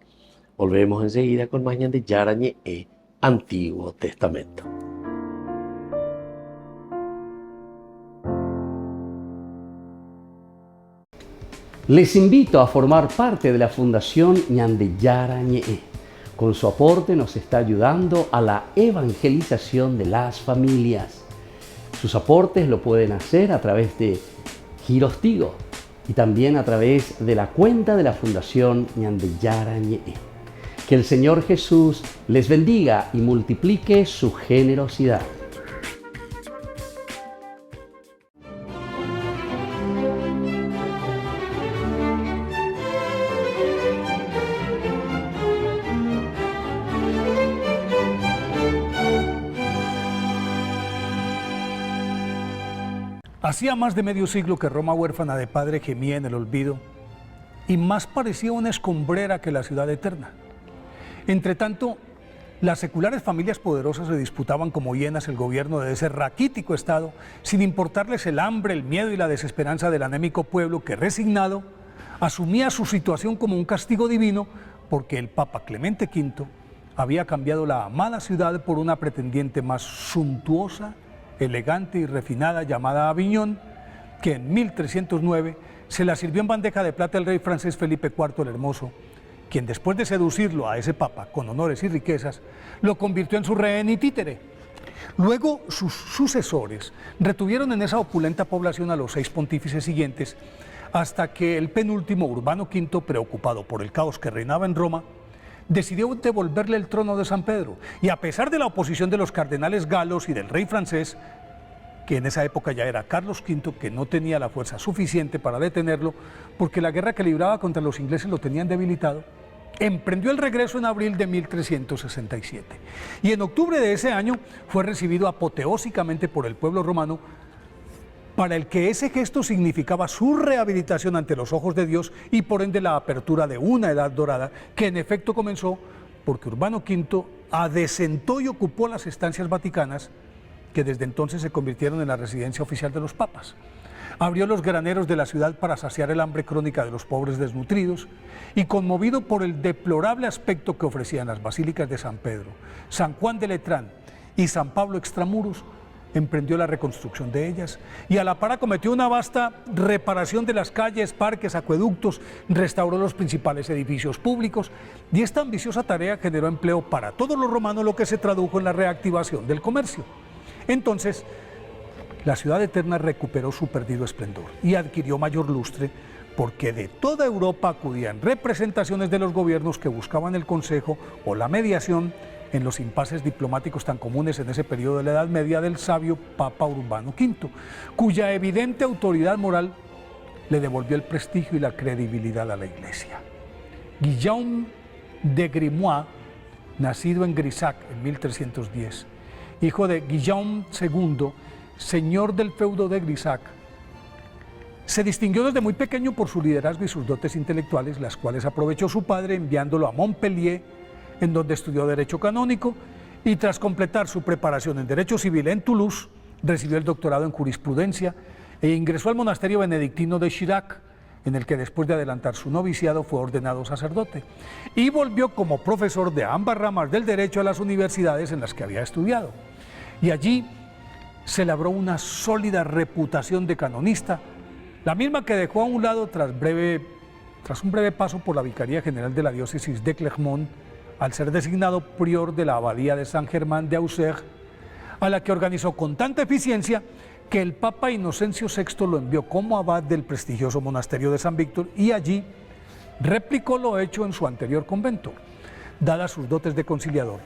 Volvemos enseguida con más de Yarañe Antiguo Testamento. Les invito a formar parte de la Fundación Ñandeyara Ñe'e. Con su aporte nos está ayudando a la evangelización de las familias. Sus aportes lo pueden hacer a través de Giros Tigo y también a través de la cuenta de la Fundación Ñandeyara Ñe'e. Que el Señor Jesús les bendiga y multiplique su generosidad. Hacía más de medio siglo que Roma huérfana de padre gemía en el olvido y más parecía una escombrera que la ciudad eterna. Entretanto, las seculares familias poderosas se disputaban como hienas el gobierno de ese raquítico estado, sin importarles el hambre, el miedo y la desesperanza del anémico pueblo que, resignado, asumía su situación como un castigo divino porque el Papa Clemente V había cambiado la amada ciudad por una pretendiente más suntuosa, elegante y refinada llamada Aviñón, que en 1309 se la sirvió en bandeja de plata el rey francés Felipe IV el Hermoso, quien después de seducirlo a ese papa con honores y riquezas, lo convirtió en su rehén y títere. Luego sus sucesores retuvieron en esa opulenta población a los 6 pontífices siguientes, hasta que el penúltimo, Urbano V, preocupado por el caos que reinaba en Roma, decidió devolverle el trono de San Pedro, y a pesar de la oposición de los cardenales galos y del rey francés, que en esa época ya era Carlos V, que no tenía la fuerza suficiente para detenerlo, porque la guerra que libraba contra los ingleses lo tenían debilitado, emprendió el regreso en abril de 1367. Y en octubre de ese año fue recibido apoteósicamente por el pueblo romano, para el que ese gesto significaba su rehabilitación ante los ojos de Dios y por ende la apertura de una edad dorada que en efecto comenzó porque Urbano V adecentó y ocupó las estancias vaticanas que desde entonces se convirtieron en la residencia oficial de los papas. Abrió los graneros de la ciudad para saciar el hambre crónica de los pobres desnutridos y, conmovido por el deplorable aspecto que ofrecían las basílicas de San Pedro, San Juan de Letrán y San Pablo Extramuros, emprendió la reconstrucción de ellas y a la par acometió una vasta reparación de las calles, parques, acueductos, restauró los principales edificios públicos y esta ambiciosa tarea generó empleo para todos los romanos, lo que se tradujo en la reactivación del comercio. Entonces, la ciudad eterna recuperó su perdido esplendor y adquirió mayor lustre porque de toda Europa acudían representaciones de los gobiernos que buscaban el consejo o la mediación en los impases diplomáticos tan comunes en ese periodo de la Edad Media del sabio Papa Urbano V, cuya evidente autoridad moral le devolvió el prestigio y la credibilidad a la Iglesia. Guillaume de Grimoire, nacido en Grisac en 1310, hijo de Guillaume II, señor del feudo de Grisac. Se distinguió desde muy pequeño por su liderazgo y sus dotes intelectuales, las cuales aprovechó su padre enviándolo a Montpellier, en donde estudió Derecho Canónico, y tras completar su preparación en Derecho Civil en Toulouse, recibió el doctorado en Jurisprudencia e ingresó al monasterio benedictino de Chirac, en el que después de adelantar su noviciado fue ordenado sacerdote, y volvió como profesor de ambas ramas del derecho a las universidades en las que había estudiado. Y allí se labró una sólida reputación de canonista, la misma que dejó a un lado tras un breve paso por la Vicaría General de la Diócesis de Clermont, al ser designado prior de la Abadía de Saint-Germain-d'Auxerre, a la que organizó con tanta eficiencia que el Papa Inocencio VI lo envió como abad del prestigioso monasterio de San Víctor, y allí replicó lo hecho en su anterior convento, dadas sus dotes de conciliador.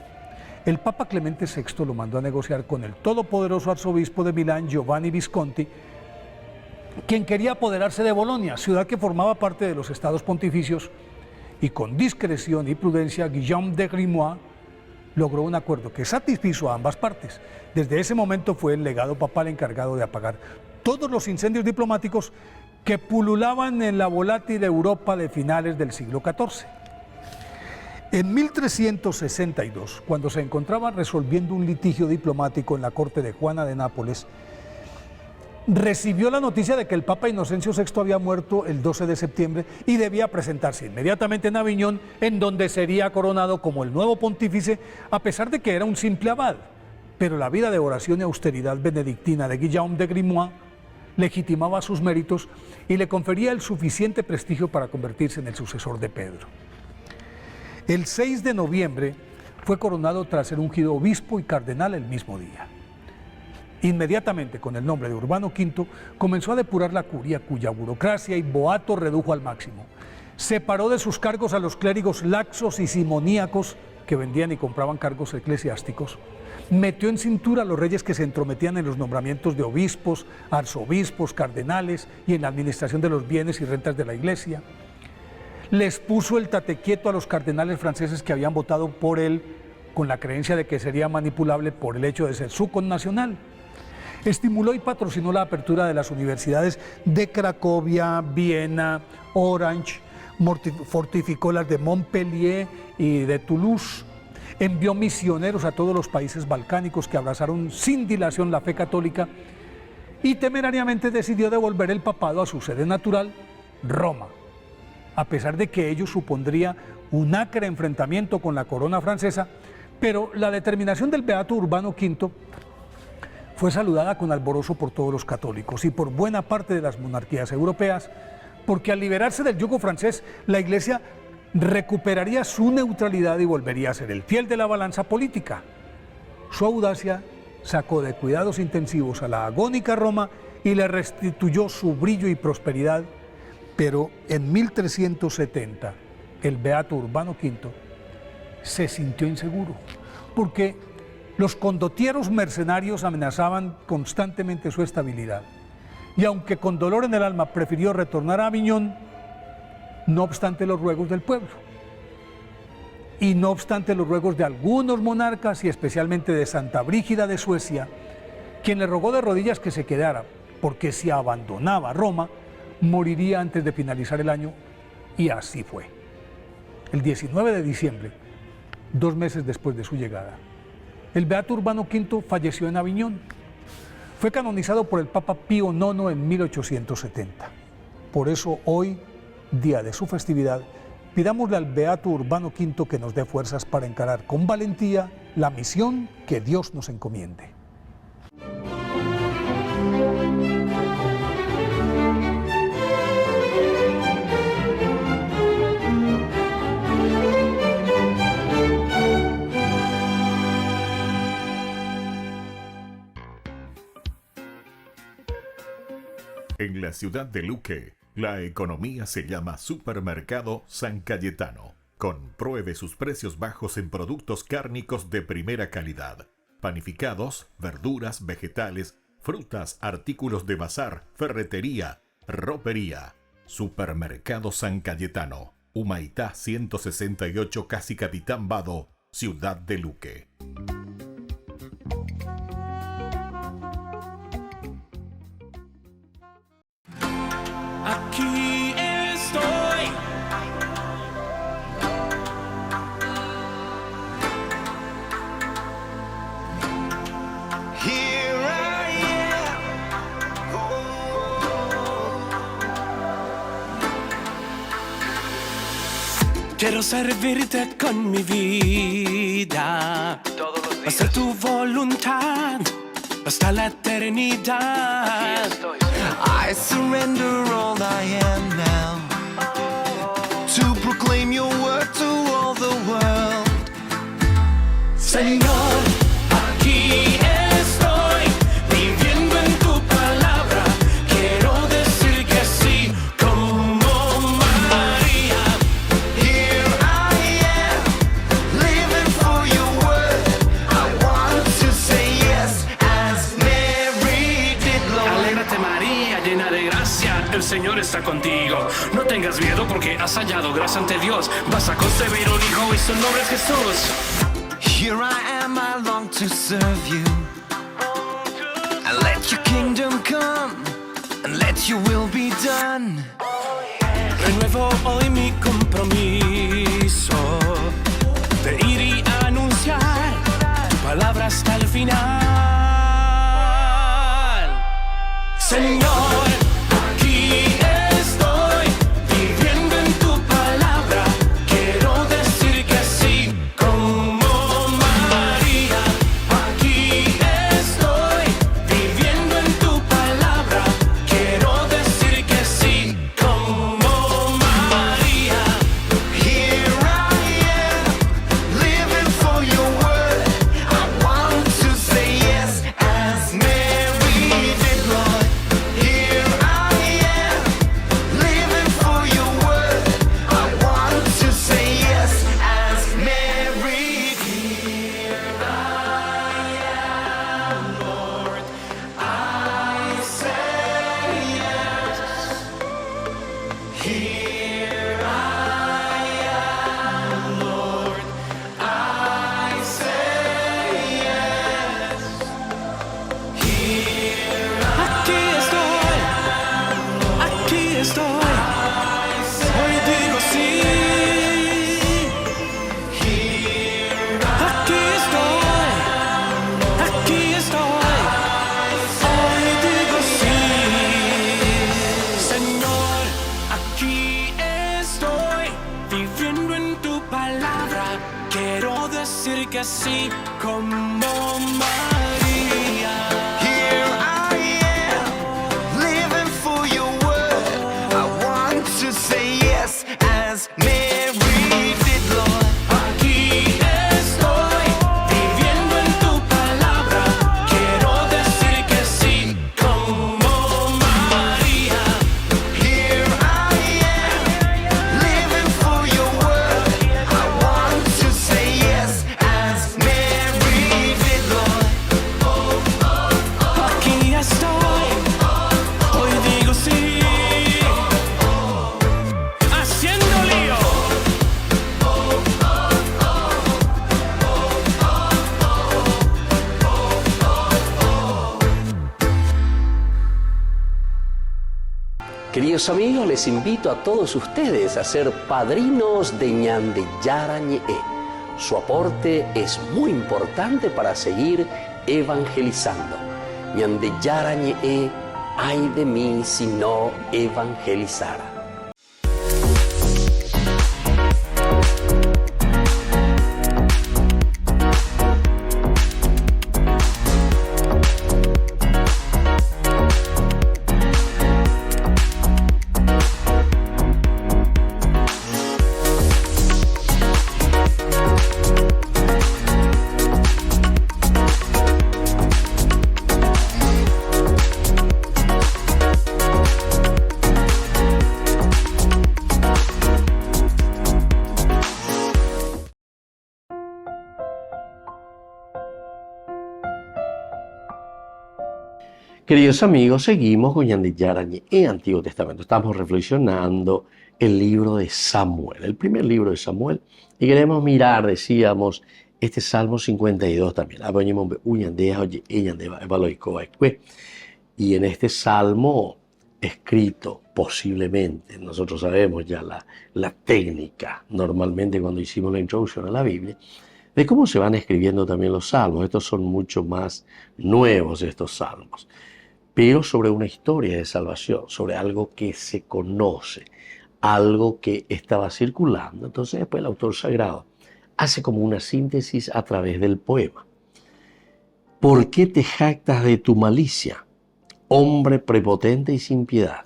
El Papa Clemente VI lo mandó a negociar con el todopoderoso arzobispo de Milán, Giovanni Visconti, quien quería apoderarse de Bolonia, ciudad que formaba parte de los estados pontificios, y con discreción y prudencia Guillaume de Grimoire logró un acuerdo que satisfizo a ambas partes. Desde ese momento fue el legado papal encargado de apagar todos los incendios diplomáticos que pululaban en la volátil Europa de finales del siglo XIV. En 1362, cuando se encontraba resolviendo un litigio diplomático en la corte de Juana de Nápoles, recibió la noticia de que el Papa Inocencio VI había muerto el 12 de septiembre y debía presentarse inmediatamente en Aviñón, en donde sería coronado como el nuevo pontífice, a pesar de que era un simple abad. Pero la vida de oración y austeridad benedictina de Guillaume de Grimoire legitimaba sus méritos y le confería el suficiente prestigio para convertirse en el sucesor de Pedro. El 6 de noviembre fue coronado tras ser ungido obispo y cardenal el mismo día. Inmediatamente, con el nombre de Urbano V, comenzó a depurar la curia, cuya burocracia y boato redujo al máximo. Separó de sus cargos a los clérigos laxos y simoníacos que vendían y compraban cargos eclesiásticos. Metió en cintura a los reyes que se entrometían en los nombramientos de obispos, arzobispos, cardenales y en la administración de los bienes y rentas de la Iglesia. Les puso el tate quieto a los cardenales franceses que habían votado por él con la creencia de que sería manipulable por el hecho de ser su connacional. Estimuló y patrocinó la apertura de las universidades de Cracovia, Viena, Orange, fortificó las de Montpellier y de Toulouse, envió misioneros a todos los países balcánicos que abrazaron sin dilación la fe católica y temerariamente decidió devolver el papado a su sede natural, Roma, a pesar de que ello supondría un acre enfrentamiento con la corona francesa, pero la determinación del beato Urbano V fue saludada con alborozo por todos los católicos y por buena parte de las monarquías europeas, porque al liberarse del yugo francés, la Iglesia recuperaría su neutralidad y volvería a ser el fiel de la balanza política. Su audacia sacó de cuidados intensivos a la agónica Roma y le restituyó su brillo y prosperidad, pero en 1370 el beato Urbano V se sintió inseguro, porque los condotieros mercenarios amenazaban constantemente su estabilidad. Y aunque con dolor en el alma prefirió retornar a Aviñón, no obstante los ruegos del pueblo, y no obstante los ruegos de algunos monarcas y especialmente de Santa Brígida de Suecia, quien le rogó de rodillas que se quedara, porque si abandonaba Roma, moriría antes de finalizar el año, y así fue. El 19 de diciembre, 2 meses después de su llegada, el beato Urbano V falleció en Aviñón. Fue canonizado por el Papa Pío IX en 1870. Por eso hoy, día de su festividad, pidámosle al beato Urbano V que nos dé fuerzas para encarar con valentía la misión que Dios nos encomiende. En la ciudad de Luque, la economía se llama Supermercado San Cayetano. Compruebe sus precios bajos en productos cárnicos de primera calidad. Panificados, verduras, vegetales, frutas, artículos de bazar, ferretería, ropería. Supermercado San Cayetano. Humaitá 168, Casi Capitán Vado, Ciudad de Luque. Aquí estoy. Here I am. Quiero servirte con mi vida. Hacer tu voluntad hasta la eternidad. I surrender all I am now to proclaim your word to all the world. Señor, aquí estoy, viviendo en tu palabra. Quiero decir que sí, como María. Here I am, living for your word. I want to say yes, as Mary did, Lord. Alégrate, María, llena de gracia, el Señor está contigo. No tengas miedo porque has hallado gracia ante Dios. Vas a concebir un hijo y su nombre es Jesús. Here I am, I long to serve you. And let your kingdom come, and let your will be done. Renuevo hoy mi compromiso de ir y anunciar tu palabra hasta el final. Señor, aquí estoy, viviendo en tu palabra. Quiero decir que sí, como María. Aquí estoy, viviendo en tu palabra. Quiero decir que sí, como María. Here I am, living for your word. I want to say yes, as Mary did, Lord. Here I am, living for your word. I want to say yes, as Mary. Here I am, Lord. I say yes. Here I am, Lord. I say yes. Aquí estoy, hoy digo sí. Aquí estoy, hoy digo sí. Señor, aquí estoy, viviendo en tu palabra. Quiero decir que sí, como María. Here I am, living for your word. I want to say yes, as Mary did, Lord. Aquí estoy, viviendo en tu palabra. Quiero decir que sí, como María. Here I am, living for your word. I want to say yes, as Mary did, Lord. Aquí estoy, hoy digo sí. Haciendo lío. Queridos amigos, les invito a todos ustedes a ser padrinos de Ñande Yara Ñe'e. Su aporte es muy importante para seguir evangelizando. Ñande Yara Ñe'e, ay de mí si no evangelizara. Queridos amigos, seguimos con Ñande Yara Ñe'e, Antiguo Testamento. Estamos reflexionando el libro de Samuel, el primer libro de Samuel, y queremos mirar, decíamos, este Salmo 52 también. Y en este Salmo escrito, posiblemente, nosotros sabemos ya la técnica, normalmente cuando hicimos la introducción a la Biblia, de cómo se van escribiendo también los salmos. Estos son mucho más nuevos, estos salmos, pero sobre una historia de salvación, sobre algo que se conoce, algo que estaba circulando. Entonces después el autor sagrado hace como una síntesis a través del poema. ¿Por qué te jactas de tu malicia, hombre prepotente y sin piedad?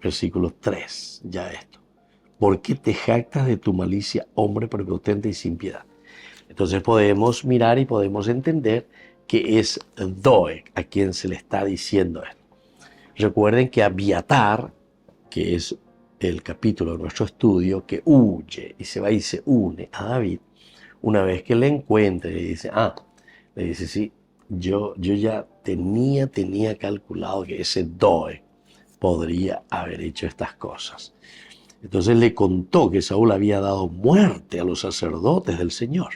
Versículo 3, ya esto. ¿Por qué te jactas de tu malicia, hombre prepotente y sin piedad? Entonces podemos mirar y podemos entender que es Doeg a quien se le está diciendo esto. Recuerden que Abiatar, que es el capítulo de nuestro estudio, que huye y se va y se une a David, una vez que le encuentra y le dice, sí, yo ya tenía calculado que ese Doeg podría haber hecho estas cosas. Entonces le contó que Saúl había dado muerte a los sacerdotes del Señor.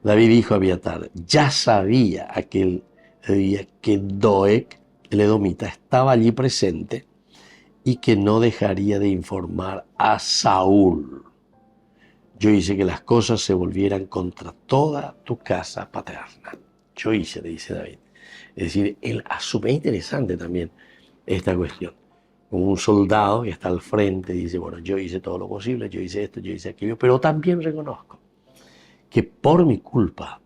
David dijo a Abiatar, ya sabía aquel día que Doeg, el edomita, estaba allí presente y que no dejaría de informar a Saúl. Yo hice que las cosas se volvieran contra toda tu casa paterna. Yo hice, le dice David. Es decir, él asume, es interesante también esta cuestión. Como un soldado que está al frente dice, bueno, yo hice todo lo posible, yo hice esto, yo hice aquello, pero también reconozco que por mi culpa,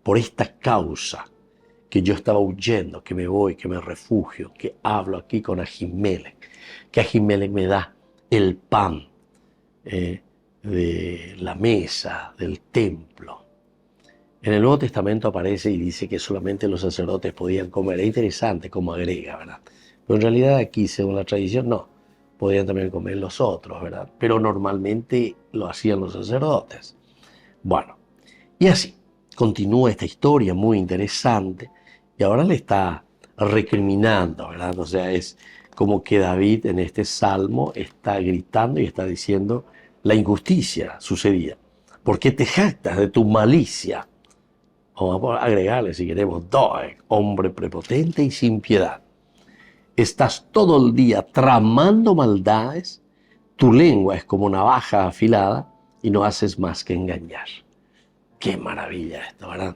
por esta causa, que yo estaba huyendo, que me voy, que me refugio, que hablo aquí con Ahimelech, que Ahimelech me da el pan de la mesa del templo. En el Nuevo Testamento aparece y dice que solamente los sacerdotes podían comer. Es interesante cómo agrega, ¿verdad? Pero en realidad aquí, según la tradición, no. Podían también comer los otros, ¿verdad? Pero normalmente lo hacían los sacerdotes. Bueno, y así continúa esta historia muy interesante y ahora le está recriminando, ¿verdad? O sea, es como que David en este salmo está gritando y está diciendo la injusticia sucedida. ¿Por qué te jactas de tu malicia? Vamos a agregarle, si queremos, Doeg, hombre prepotente y sin piedad. Estás todo el día tramando maldades, tu lengua es como navaja afilada y no haces más que engañar. Qué maravilla esto, ¿verdad?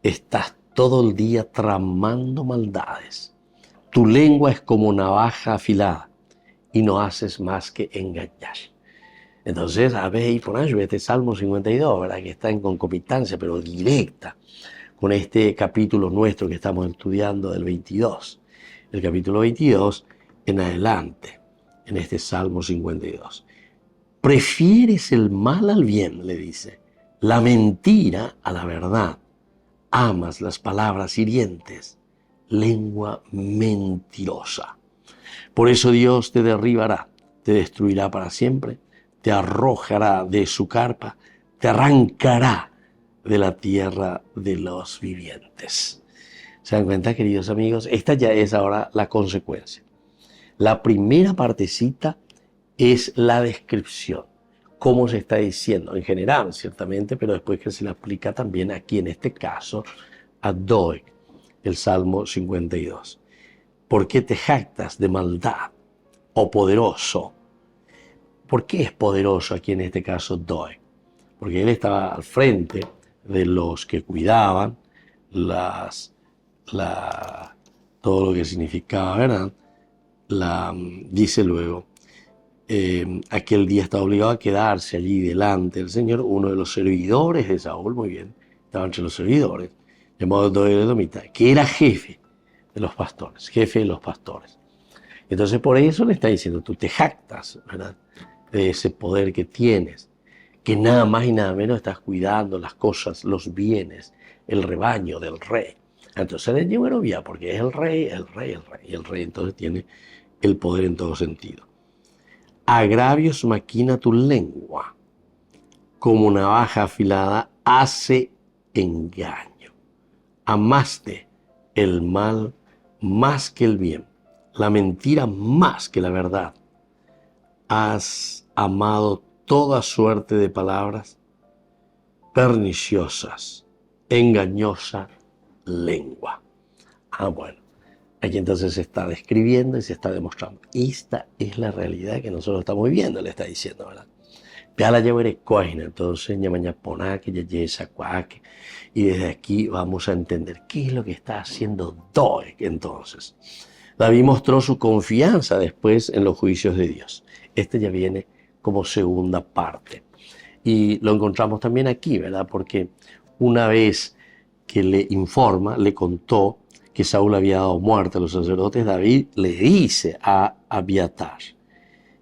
Estás todo el día tramando maldades. Tu lengua es como navaja afilada y no haces más que engañar. Entonces, a ver, y por ahí este Salmo 52, ¿verdad? Que está en concomitancia, pero directa, con este capítulo nuestro que estamos estudiando del 22. El capítulo 22 en adelante, en este Salmo 52. Prefieres el mal al bien, le dice, la mentira a la verdad. Amas las palabras hirientes, lengua mentirosa. Por eso Dios te derribará, te destruirá para siempre, te arrojará de su carpa, te arrancará de la tierra de los vivientes. ¿Se dan cuenta, queridos amigos? Esta ya es ahora la consecuencia. La primera partecita es la descripción, cómo se está diciendo, en general, ciertamente, pero después que se le aplica también aquí, en este caso, a Doeg, el Salmo 52. ¿Por qué te jactas de maldad, oh poderoso? ¿Por qué es poderoso aquí en este caso Doeg? Porque él estaba al frente de los que cuidaban todo lo que significaba, ¿verdad? Dice luego, aquel día estaba obligado a quedarse allí delante del Señor, uno de los servidores de Saúl, muy bien, estaba entre los servidores, llamado Doeg el edomita, que era jefe de los pastores, Entonces por eso le está diciendo, tú te jactas, ¿verdad?, de ese poder que tienes, que nada más y nada menos estás cuidando las cosas, los bienes, el rebaño del rey. Entonces es obvia porque es el rey, y el rey entonces tiene el poder en todo sentido. Agravios maquina tu lengua, como navaja afilada hace engaño. Amaste el mal más que el bien, la mentira más que la verdad. Has amado toda suerte de palabras perniciosas, engañosa lengua. Bueno, aquí entonces se está describiendo y se está demostrando. Esta es la realidad que nosotros estamos viviendo, le está diciendo, ¿verdad? Entonces, y desde aquí vamos a entender qué es lo que está haciendo Doeg. Entonces, David mostró su confianza después en los juicios de Dios. Este ya viene como segunda parte. Y lo encontramos también aquí, ¿verdad? Porque una vez que le informa, le contó que Saúl había dado muerte a los sacerdotes, David le dice a Abiatar,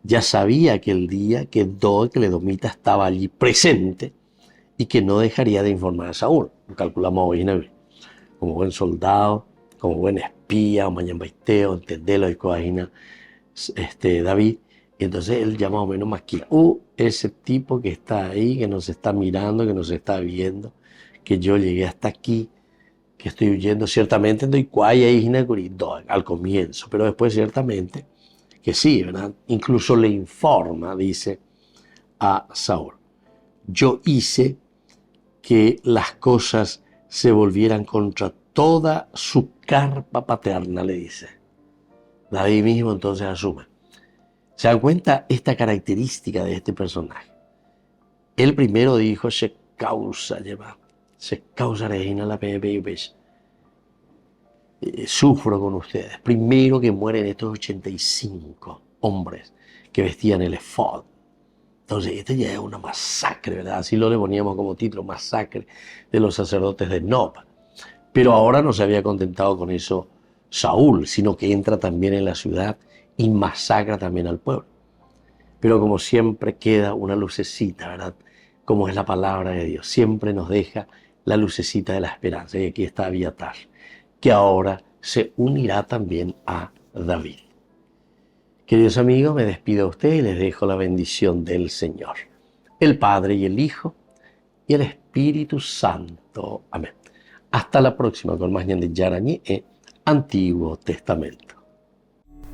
ya sabía aquel día que Doeg, el edomita, estaba allí presente y que no dejaría de informar a Saúl. Calculamos hoy, ¿no? Como buen soldado, como buen espía, o mañambaiteo, entenderlo de coagina, David. Y entonces él ya más o menos maquina, ese tipo que está ahí, que nos está mirando, que nos está viendo, que yo llegué hasta aquí, que estoy huyendo, ciertamente al comienzo, pero después ciertamente que sí, ¿verdad? Incluso le informa, dice a Saúl, yo hice que las cosas se volvieran contra toda su carpa paterna, le dice. David mismo entonces asume. ¿Se dan cuenta esta característica de este personaje? Él primero dijo, se causa regina la PPP. Sufro con ustedes. Primero que mueren estos 85 hombres que vestían el efod. Entonces, esto ya es una masacre, ¿verdad? Así lo le poníamos como título, masacre de los sacerdotes de Nob. Pero ahora no se había contentado con eso Saúl, sino que entra también en la ciudad y masacra también al pueblo. Pero como siempre queda una lucecita, ¿verdad? Como es la palabra de Dios. Siempre nos deja la lucecita de la esperanza. Y aquí está Abiatar, que ahora se unirá también a David. Queridos amigos, me despido de ustedes y les dejo la bendición del Señor, el Padre y el Hijo y el Espíritu Santo. Amén. Hasta la próxima con más Ñan de Yara Ñe, Antiguo Testamento.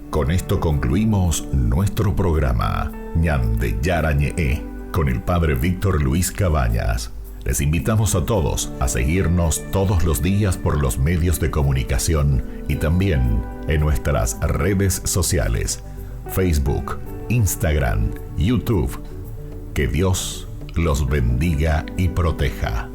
Con esto concluimos nuestro programa Ñan de Yara Ñe con el Padre Víctor Luis Cabañas. Les invitamos a todos a seguirnos todos los días por los medios de comunicación y también en nuestras redes sociales, Facebook, Instagram, YouTube. Que Dios los bendiga y proteja.